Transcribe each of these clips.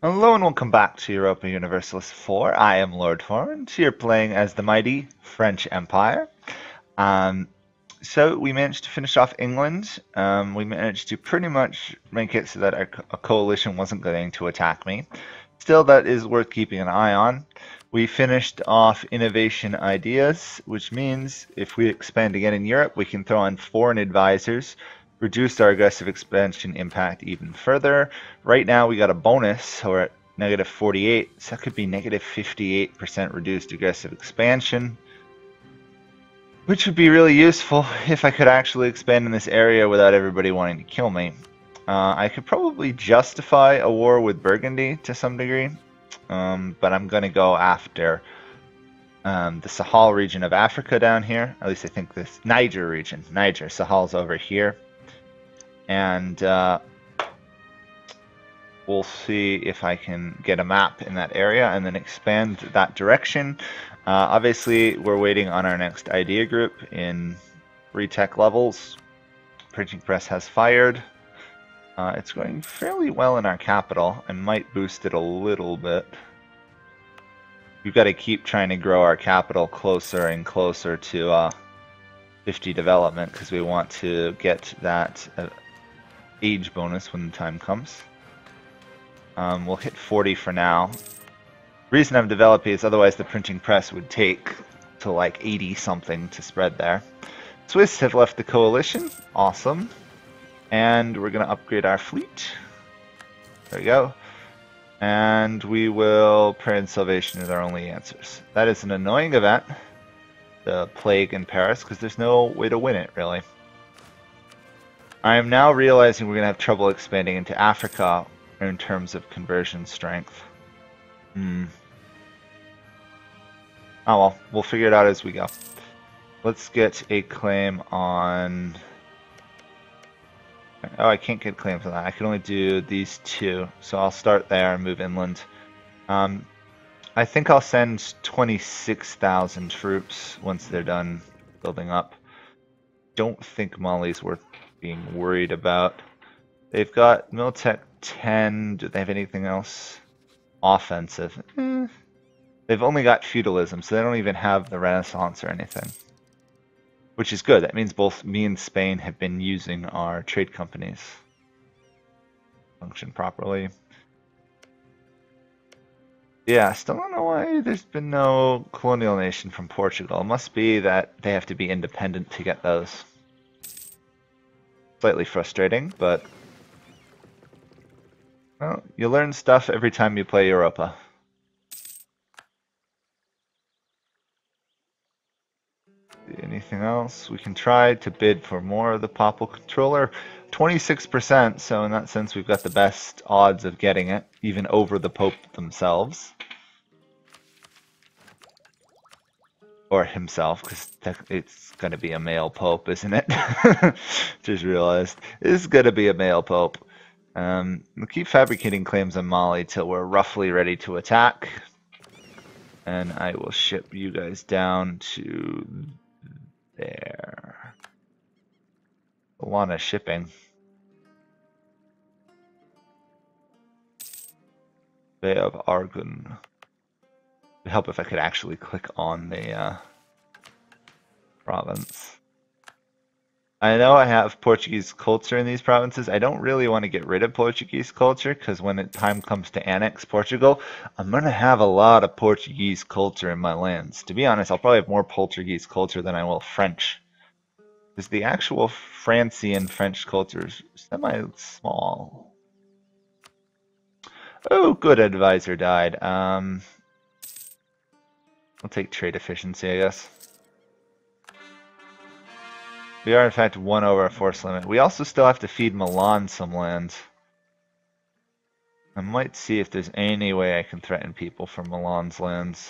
Hello and welcome back to Europa Universalis 4. I am Lord Forwind, here playing as the mighty French Empire. Um, so we managed to finish off England. We managed to pretty much make it so that a coalition wasn't going to attack me. Still, that is worth keeping an eye on. We finished off innovation ideas, which means if we expand again in Europe, we can throw in foreign advisors, reduce our aggressive expansion impact even further. Right now we got a bonus, so we're at negative 48, so that could be negative 58% reduced aggressive expansion, which would be really useful if I could actually expand in this area without everybody wanting to kill me. I could probably justify a war with Burgundy to some degree, but I'm going to go after the Sahel region of Africa down here. At least I think this Niger region. Niger, Sahel's over here. And we'll see if I can get a map in that area and then expand that direction. Obviously, we're waiting on our next idea group in retech levels. Printing press has fired. It's going fairly well in our capital. I might boost it a little bit. We've got to keep trying to grow our capital closer and closer to 50 development because we want to get that age bonus when the time comes. We'll hit 40 for now. The reason I'm developing is otherwise the printing press would take to like 80 something to spread there. Swiss have left the coalition. Awesome. And we're going to upgrade our fleet. There we go. And we will prayer and salvation are our only answers. That is an annoying event, the plague in Paris, because there's no way to win it, really. I am now realizing we're going to have trouble expanding into Africa in terms of conversion strength. Oh well, we'll figure it out as we go. Let's get a claim on... Oh, I can't get claims on that. I can only do these two, so I'll start there and move inland. I think I'll send 26,000 troops once they're done building up. Don't think Mali's worth being worried about. They've got Miltech 10. Do they have anything else offensive? They've only got feudalism, so they don't even have the Renaissance or anything. Which is good. That means both me and Spain have been using our trade companies. Function properly. Yeah, still don't know why there's been no colonial nation from Portugal. It must be that they have to be independent to get those. Slightly frustrating, but... well, you learn stuff every time you play Europa. Anything else? We can try to bid for more of the Papal Controller. 26%, so in that sense we've got the best odds of getting it, even over the Pope themselves. Or himself, because it's going to be a male Pope, isn't it? Just realized. It's going to be a male Pope. We'll keep fabricating claims on Mali till we're roughly ready to attack. And I will ship you guys down to... there. A lot of shipping. Bay of Argun. It'd help if I could actually click on the province. I know I have Portuguese culture in these provinces. I don't really want to get rid of Portuguese culture because when the time comes to annex Portugal, I'm going to have a lot of Portuguese culture in my lands. To be honest, I'll probably have more Portuguese culture than I will French. Because the actual Francian French culture is semi-small. Oh, good advisor died. I'll take trade efficiency, I guess. We are, in fact, 1 over our force limit. We also still have to feed Milan some land. I might see if there's any way I can threaten people from Milan's lands.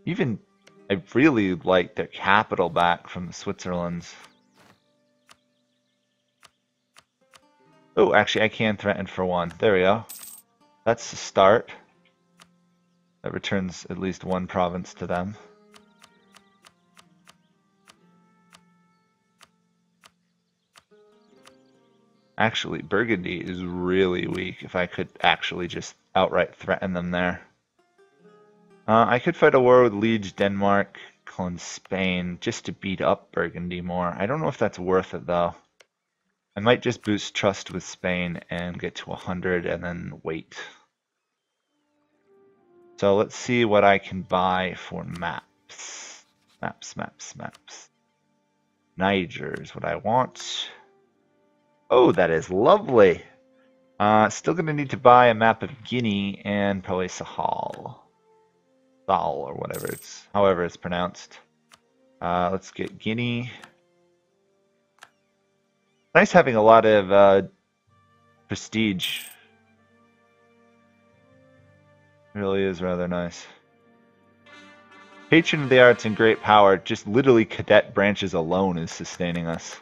Even, I really like their capital back from Switzerland's. Oh, actually, I can threaten for 1. There we go. That's the start. That returns at least 1 province to them. Actually, Burgundy is really weak if I could actually just outright threaten them there. I could fight a war with Liege, Denmark, and Spain just to beat up Burgundy more. I don't know if that's worth it though. I might just boost trust with Spain and get to 100 and then wait. So let's see what I can buy for maps. Maps. Niger is what I want. Oh, that is lovely. Still going to need to buy a map of Guinea and probably Sahel. Sahel or whatever however it's pronounced. Let's get Guinea. Nice having a lot of prestige. It really is rather nice. Patron of the arts and great power, just literally cadet branches alone is sustaining us.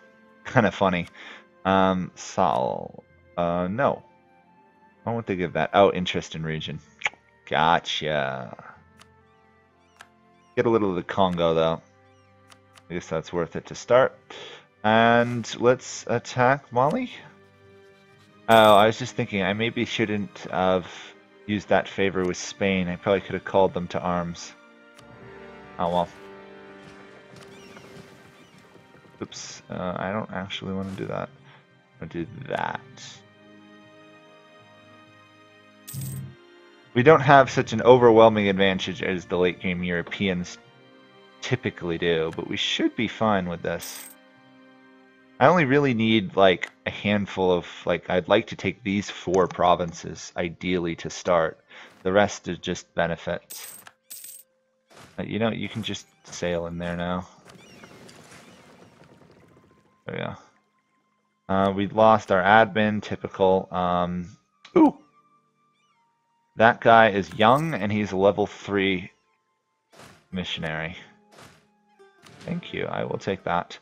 Kind of funny. Sal. No. Why won't they give that? Oh, interest in region. Gotcha. Get a little of the Congo, though. I guess that's worth it to start. And let's attack Mali. Oh, I was just thinking, I maybe shouldn't have used that favor with Spain. I probably could have called them to arms. Oh well. Oops, I don't actually want to do that. I'll do that. We don't have such an overwhelming advantage as the late game Europeans typically do, but we should be fine with this. I only really need like a handful of, like, I'd like to take these 4 provinces ideally to start. The rest is just benefits. You know, you can just sail in there now. There we go. We lost our admin, typical. Ooh! That guy is young and he's a level 3 missionary. Thank you, I will take that.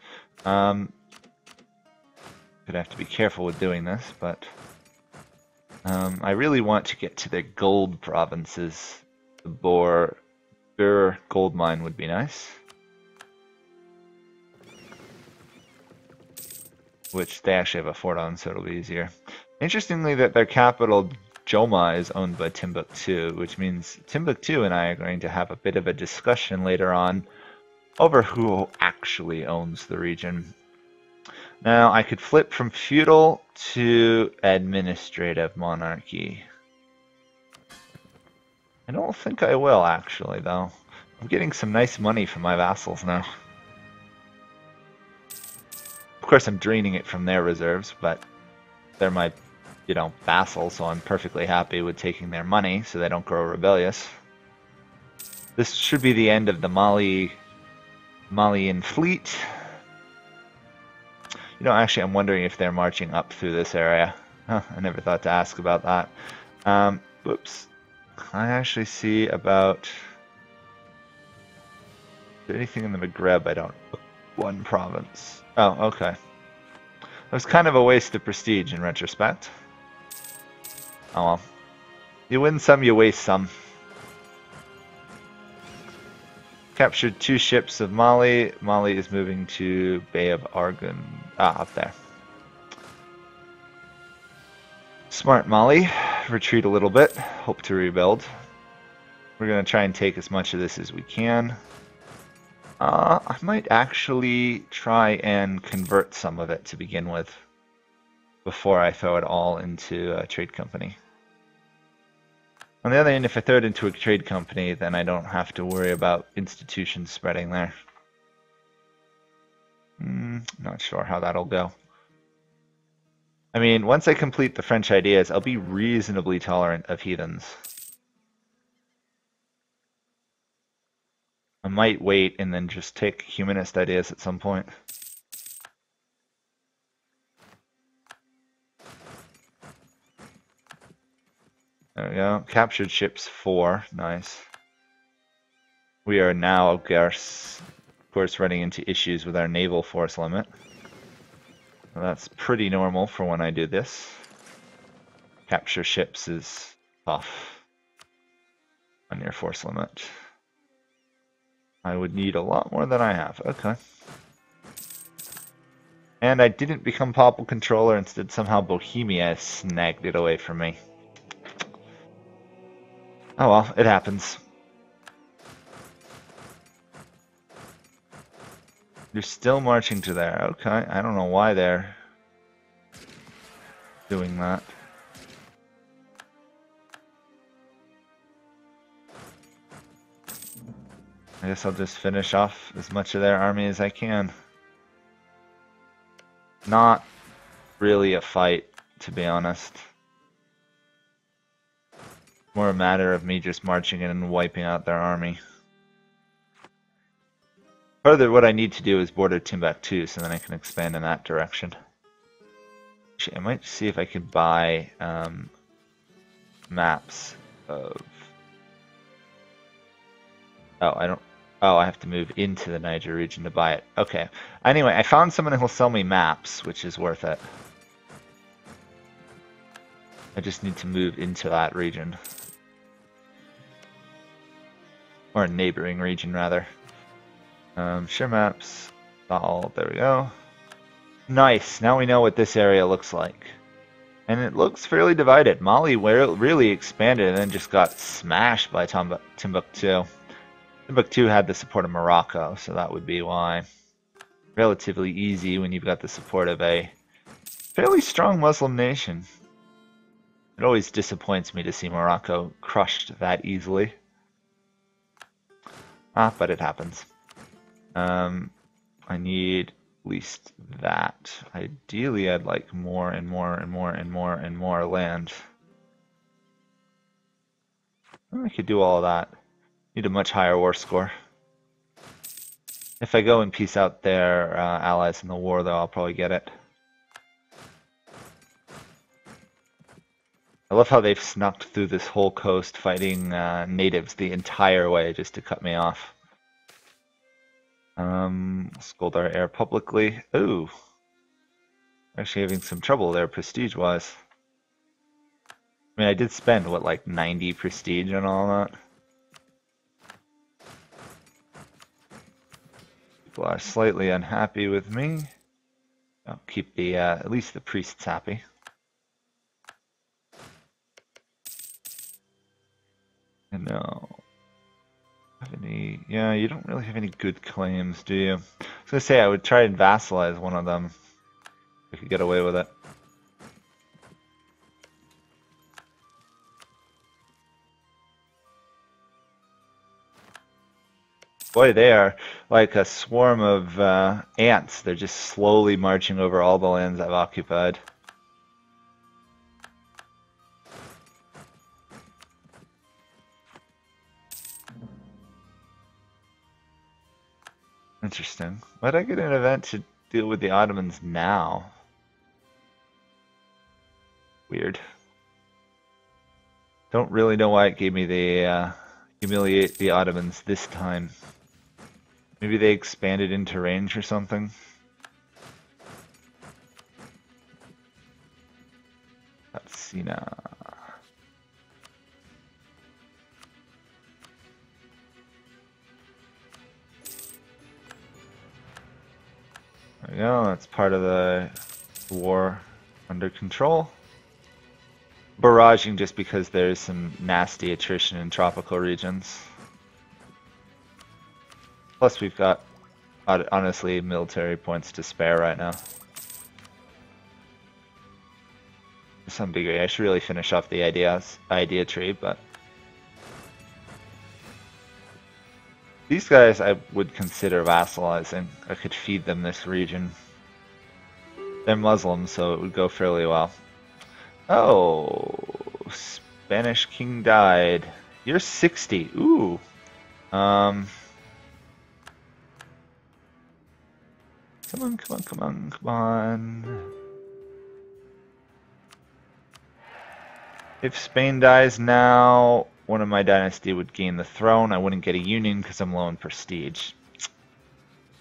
Gonna have to be careful with doing this, but I really want to get to the gold provinces. The Bur gold mine would be nice. Which they actually have a fort on, so it'll be easier. Interestingly, that their capital, Joma, is owned by Timbuktu, which means Timbuktu and I are going to have a bit of a discussion later on over who actually owns the region. Now, I could flip from feudal to administrative monarchy. I don't think I will, actually, though. I'm getting some nice money from my vassals now. Of course, I'm draining it from their reserves, but they're my, you know, vassals, so I'm perfectly happy with taking their money so they don't grow rebellious. This should be the end of the Malian fleet. You know, actually, I'm wondering if they're marching up through this area. Huh, I never thought to ask about that. Whoops. I actually see about... Is there anything in the Maghreb I don't... 1 province. Oh, okay. It was kind of a waste of prestige in retrospect. Oh well. You win some, you waste some. Captured 2 ships of Mali. Mali is moving to Bay of Argun. Ah, up there. Smart Mali. Retreat a little bit. Hope to rebuild. We're going to try and take as much of this as we can. I might actually try and convert some of it to begin with before I throw it all into a trade company. On the other hand, if I throw it into a trade company, then I don't have to worry about institutions spreading there. Not sure how that'll go. I mean, once I complete the French ideas, I'll be reasonably tolerant of heathens. I might wait and then just take humanist ideas at some point. There we go. Captured ships 4. Nice. We are now, of course, running into issues with our naval force limit. Well, that's pretty normal for when I do this. Capture ships is tough on your force limit. I would need a lot more than I have. Okay. And I didn't become Papal controller, instead somehow Bohemia snagged it away from me. Oh well, it happens. You're still marching to there. Okay, I don't know why they're doing that. I guess I'll just finish off as much of their army as I can. Not really a fight, to be honest. More a matter of me just marching in and wiping out their army. Further, what I need to do is border Timbuktu, so then I can expand in that direction. Actually, I might see if I could buy maps of... Oh, I don't... Oh, I have to move into the Niger region to buy it. Okay. Anyway, I found someone who'll sell me maps, which is worth it. I just need to move into that region. Or a neighboring region, rather. Share maps. All, there we go. Nice. Now we know what this area looks like. And it looks fairly divided. Mali really expanded and then just got smashed by Timbuktu. Timbuktu had the support of Morocco, so that would be why. Relatively easy when you've got the support of a fairly strong Muslim nation. It always disappoints me to see Morocco crushed that easily. But it happens. I need at least that. Ideally, I'd like more and more and more and more and more land. I could do all of that. Need a much higher war score. If I go and peace out their allies in the war, though, I'll probably get it. I love how they've snuck through this whole coast fighting natives the entire way just to cut me off. Scold our heir publicly. Ooh. Actually having some trouble there prestige-wise. I mean, I did spend, what, like 90 prestige on all that? People are slightly unhappy with me. I'll keep the, at least the priests happy. And no. Have any, yeah, you don't really have any good claims, do you? I was gonna say I would try and vassalize one of them. If we could get away with it. Boy, they are like a swarm of ants. They're just slowly marching over all the lands I've occupied. Interesting. Why'd I get an event to deal with the Ottomans now? Weird. Don't really know why it gave me the humiliate the Ottomans this time. Maybe they expanded into range or something. Let's see now. There we go, that's part of the war under control. Barraging just because there's some nasty attrition in tropical regions. Plus we've got, honestly, military points to spare right now. To some degree, I should really finish off the idea tree, but... These guys I would consider vassalizing. I could feed them this region. They're Muslims, so it would go fairly well. Oh, Spanish king died. You're 60. Ooh. Come on, come on, come on, come on. If Spain dies now, one of my dynasty would gain the throne. I wouldn't get a union because I'm low in prestige.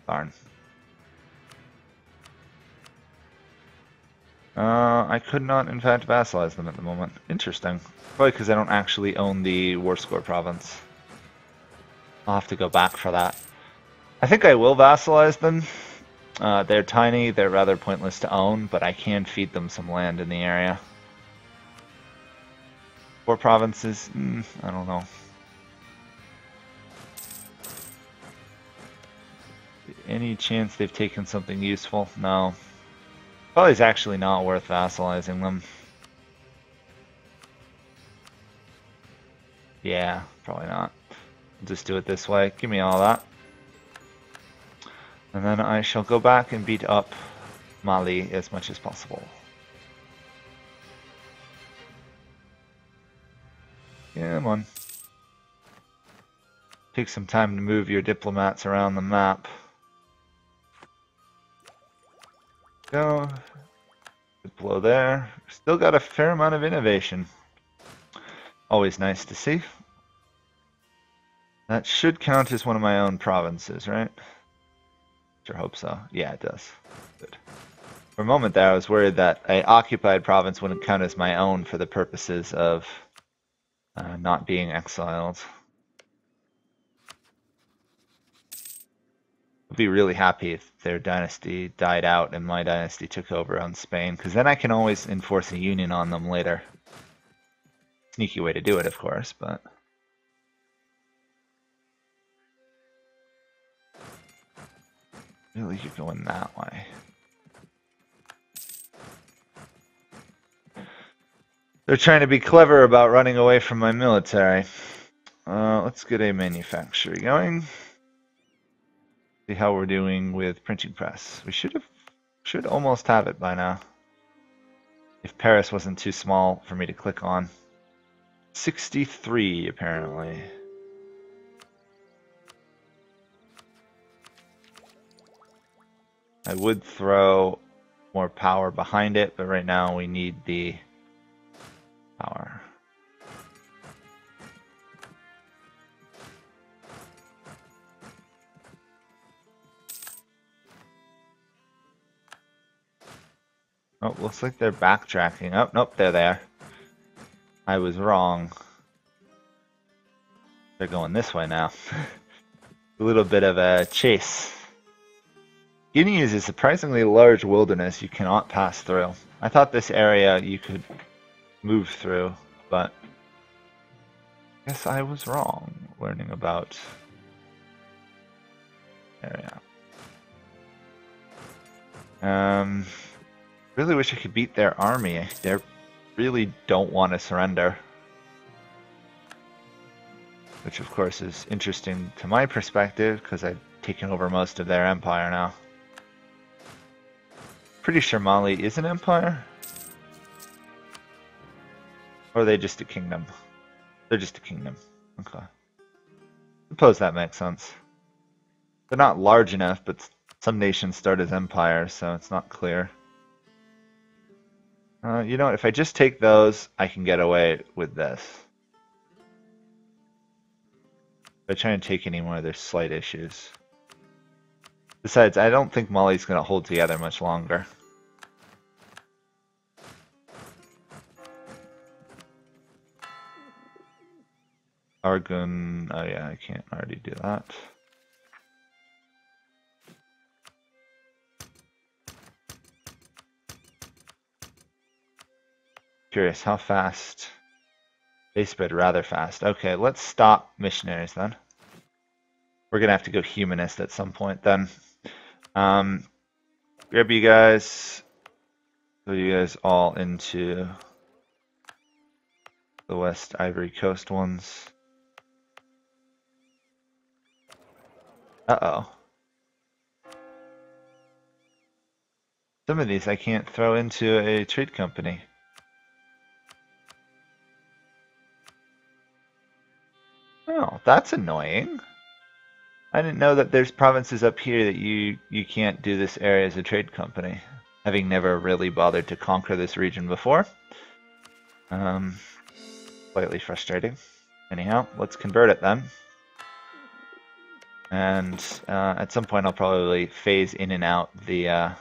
Darn. I could not, in fact, vassalize them at the moment. Interesting. Probably because I don't actually own the war score province. I'll have to go back for that. I think I will vassalize them. They're tiny, they're rather pointless to own, but I can feed them some land in the area. 4 provinces? I don't know. Any chance they've taken something useful? No. Probably is actually not worth vassalizing them. Yeah, probably not. I'll just do it this way. Give me all that. And then I shall go back and beat up Mali as much as possible. Come on. Take some time to move your diplomats around the map. Go. Blow there. Still got a fair amount of innovation. Always nice to see. That should count as one of my own provinces, right? Sure hope so. Yeah, it does. Good. For a moment there, I was worried that an occupied province wouldn't count as my own for the purposes of not being exiled. I'd be really happy if their dynasty died out and my dynasty took over on Spain, because then I can always enforce a union on them later. Sneaky way to do it, of course, but... Really, you're going that way. They're trying to be clever about running away from my military. Let's get a manufacturer going. See how we're doing with printing press. We should almost have it by now. If Paris wasn't too small for me to click on. 63 apparently. I would throw more power behind it, but right now we need the power. Oh, looks like they're backtracking. Oh, nope, they're there. I was wrong. They're going this way now. A little bit of a chase. Guinea is a surprisingly large wilderness you cannot pass through. I thought this area you could move through, but I guess I was wrong learning about area. Really wish I could beat their army. They really don't want to surrender. Which of course is interesting to my perspective, because I've taken over most of their empire now. Pretty sure Mali is an empire? Or are they just a kingdom? They're just a kingdom. Okay. Suppose that makes sense. They're not large enough, but some nations start as empires, so it's not clear. You know what, if I just take those, I can get away with this. If I try and take any more, there's slight issues. Besides, I don't think Mali's going to hold together much longer. Argun, oh yeah, I can't already do that. Curious, how fast? They spread rather fast. Okay, let's stop missionaries then. We're gonna have to go humanist at some point then. Grab you guys. Put you guys all into the West Ivory Coast ones. Uh-oh. Some of these I can't throw into a trade company. Oh, that's annoying. I didn't know that there's provinces up here that you can't do this area as a trade company, having never really bothered to conquer this region before. Slightly frustrating. Anyhow, let's convert it then. And at some point I'll probably phase in and out the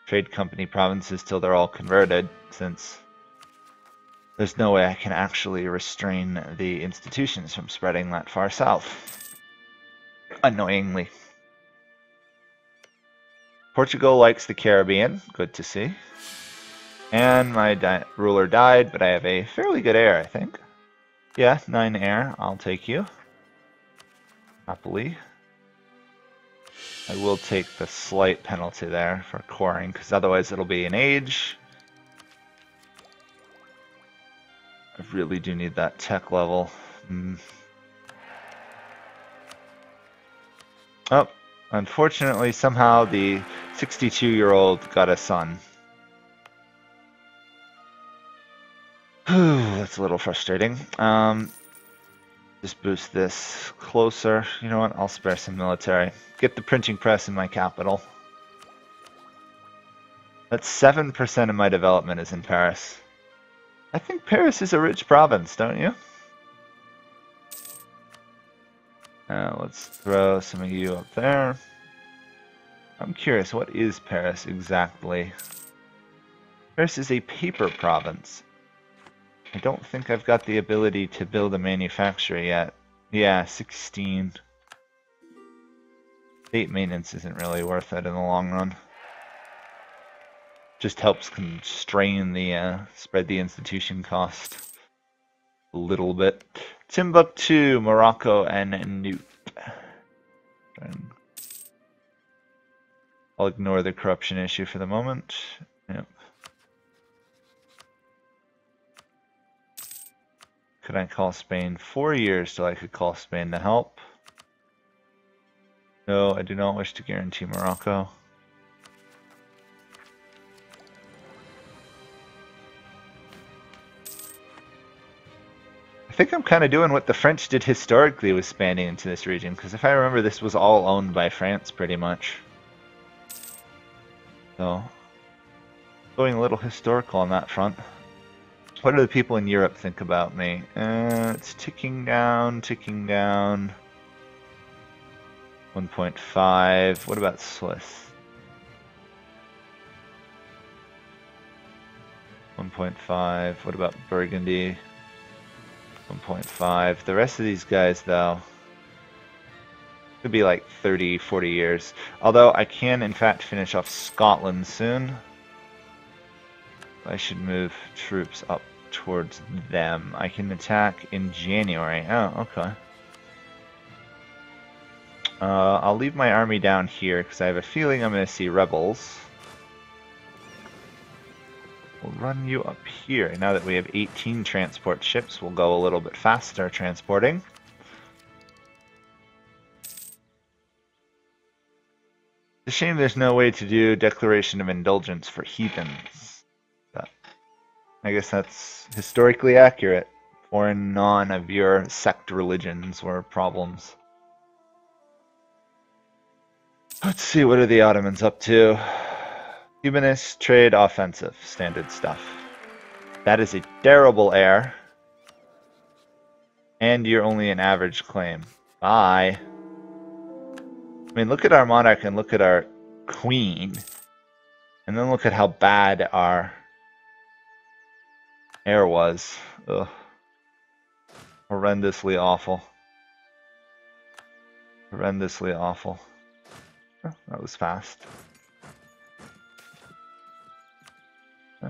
trade company provinces till they're all converted, since there's no way I can actually restrain the institutions from spreading that far south. Annoyingly. Portugal likes the Caribbean. Good to see. And my ruler died, but I have a fairly good heir, I think. Yeah, 9 heir. I'll take you. Happily. I will take the slight penalty there for coring, because otherwise it'll be an age. I really do need that tech level. Oh, unfortunately, somehow the 62-year-old got a son. Whew, that's a little frustrating. Just boost this closer. You know what? I'll spare some military. Get the printing press in my capital. That's 7% of my development is in Paris. I think Paris is a rich province, don't you? Let's throw some of you up there. I'm curious, what is Paris exactly? Paris is a paper province. I don't think I've got the ability to build a manufacturer yet. Yeah, 16. State maintenance isn't really worth it in the long run. Just helps constrain the, spread the institution cost a little bit. Timbuktu, Morocco, and Nupe. I'll ignore the corruption issue for the moment. Yep. Could I call Spain? 4 years till I could call Spain to help. No, I do not wish to guarantee Morocco. I think I'm kind of doing what the French did historically with expanding into this region, because if I remember, this was all owned by France pretty much. So, going a little historical on that front. What do the people in Europe think about me? It's ticking down, ticking down. 1.5. What about Swiss? 1.5. What about Burgundy? 1.5. The rest of these guys, though, could be like 30, 40 years. Although I can, in fact, finish off Scotland soon. I should move troops up towards them. I can attack in January. Oh, okay. I'll leave my army down here because I have a feeling I'm going to see rebels. We'll run you up here. Now that we have 18 transport ships, we'll go a little bit faster transporting. It's a shame there's no way to do Declaration of Indulgence for heathens. But I guess that's historically accurate. Foreign none of your sect religions were problems. Let's see, what are the Ottomans up to? Humanist, trade, offensive. Standard stuff. That is a terrible heir. And you're only an average claim. Bye. I mean, look at our monarch and look at our queen. And then look at how bad our heir was. Ugh. Horrendously awful. Horrendously awful. Oh, that was fast.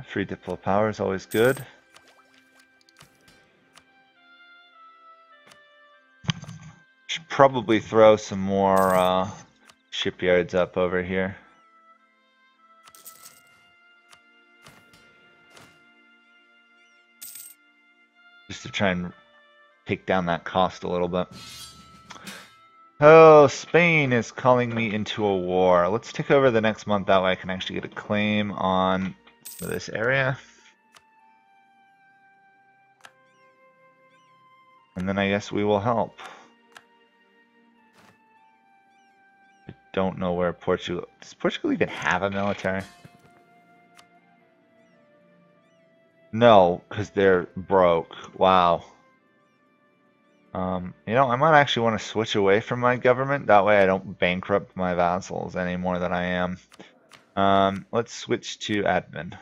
Free diplo power is always good. Should probably throw some more shipyards up over here. Just to try and take down that cost a little bit. Oh, Spain is calling me into a war. Let's take over the next month. That way I can actually get a claim on this area. And then I guess we will help. I don't know where Portugal... Does Portugal even have a military? No, because they're broke. Wow. You know, I might actually want to switch away from my government. That way I don't bankrupt my vassals any more than I am. Let's switch to admin.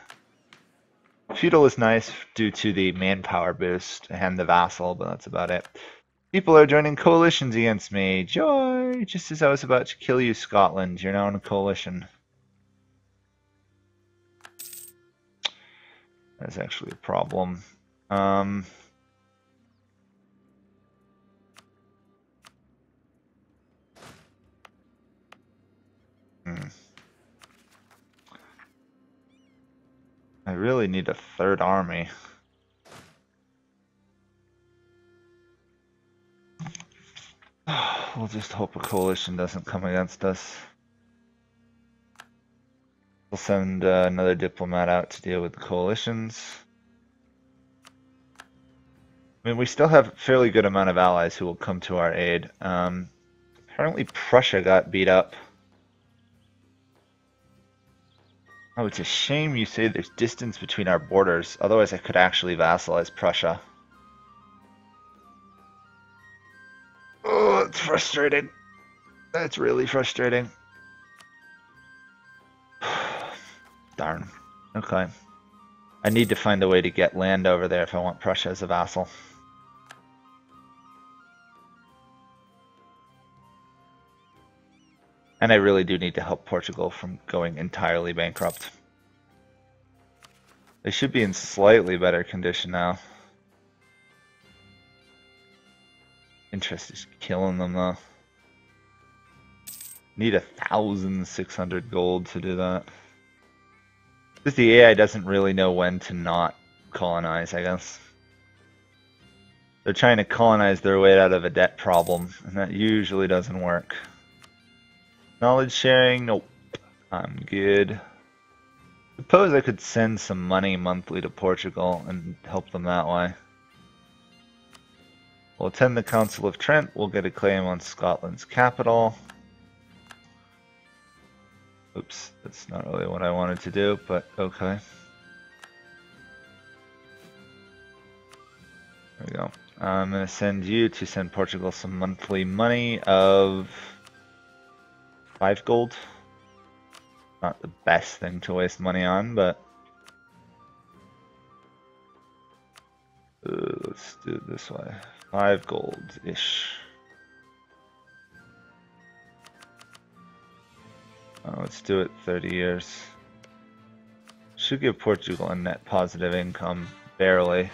Feudal is nice due to the manpower boost and the vassal, but that's about it. People are joining coalitions against me. Joy! Just as I was about to kill you, Scotland, you're now in a coalition. That's actually a problem. I really need a third army. We'll just hope a coalition doesn't come against us. We'll send another diplomat out to deal with the coalitions. I mean, we still have a fairly good amount of allies who will come to our aid. Apparently Prussia got beat up. Oh, it's a shame you say there's distance between our borders. Otherwise I could actually vassalize Prussia. Oh, it's frustrating. That's really frustrating. Darn. Okay. I need to find a way to get land over there if I want Prussia as a vassal. And I really do need to help Portugal from going entirely bankrupt. They should be in slightly better condition now. Interest is killing them though. Need 1,600 gold to do that. Because the AI doesn't really know when to not colonize, I guess. They're trying to colonize their way out of a debt problem, and that usually doesn't work. Knowledge sharing? Nope. I'm good. Suppose I could send some money monthly to Portugal and help them that way. We'll attend the Council of Trent. We'll get a claim on Scotland's capital. Oops, that's not really what I wanted to do, but okay. There we go. I'm going to send you to send Portugal some monthly money of 5 gold. Not the best thing to waste money on, but let's do it this way. 5 gold-ish. Let's do it 30 years. Should give Portugal a net positive income, barely.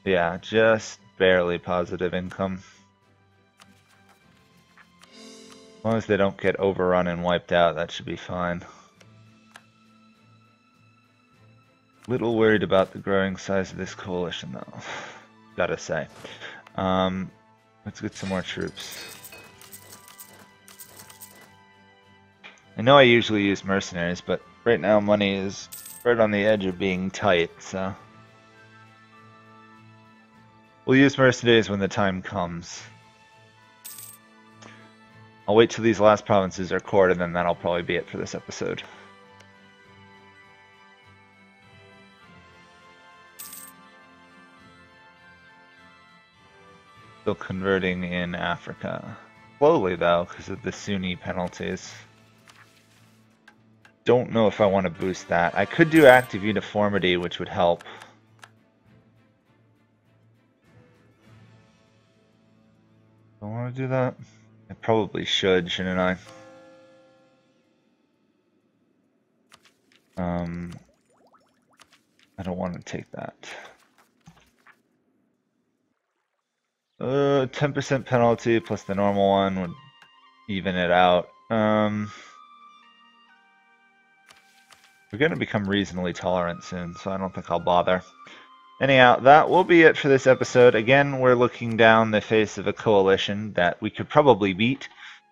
Yeah, just barely positive income. As long as they don't get overrun and wiped out, that should be fine. Little worried about the growing size of this coalition, though. Gotta say. Let's get some more troops. I know I usually use mercenaries, but right now money is right on the edge of being tight, so we'll use mercenaries when the time comes. I'll wait till these last provinces are cored, and then that'll probably be it for this episode. Still converting in Africa. Slowly, though, because of the Sunni penalties. Don't know if I want to boost that. I could do active uniformity, which would help. Don't want to do that? I probably should, shouldn't I? I don't want to take that. 10% penalty plus the normal one would even it out. We're going to become reasonably tolerant soon, so I don't think I'll bother. Anyhow, that will be it for this episode. Again, we're looking down the face of a coalition that we could probably beat,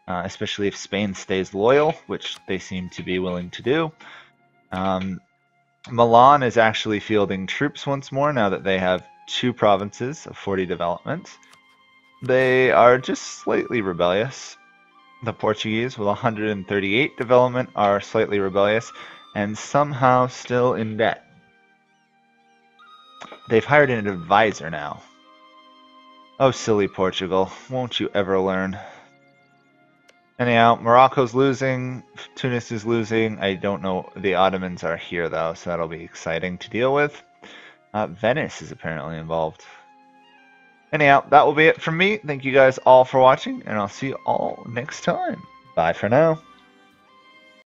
especially if Spain stays loyal, which they seem to be willing to do. Milan is actually fielding troops once more now that they have 2 provinces of 40 development. They are just slightly rebellious. The Portuguese, with 138 development, are slightly rebellious and somehow still in debt. They've hired an advisor now. Oh, silly Portugal. Won't you ever learn? Anyhow, Morocco's losing. Tunis is losing. I don't know. The Ottomans are here, though, so that'll be exciting to deal with. Venice is apparently involved. Anyhow, that will be it from me. Thank you guys all for watching, and I'll see you all next time. Bye for now.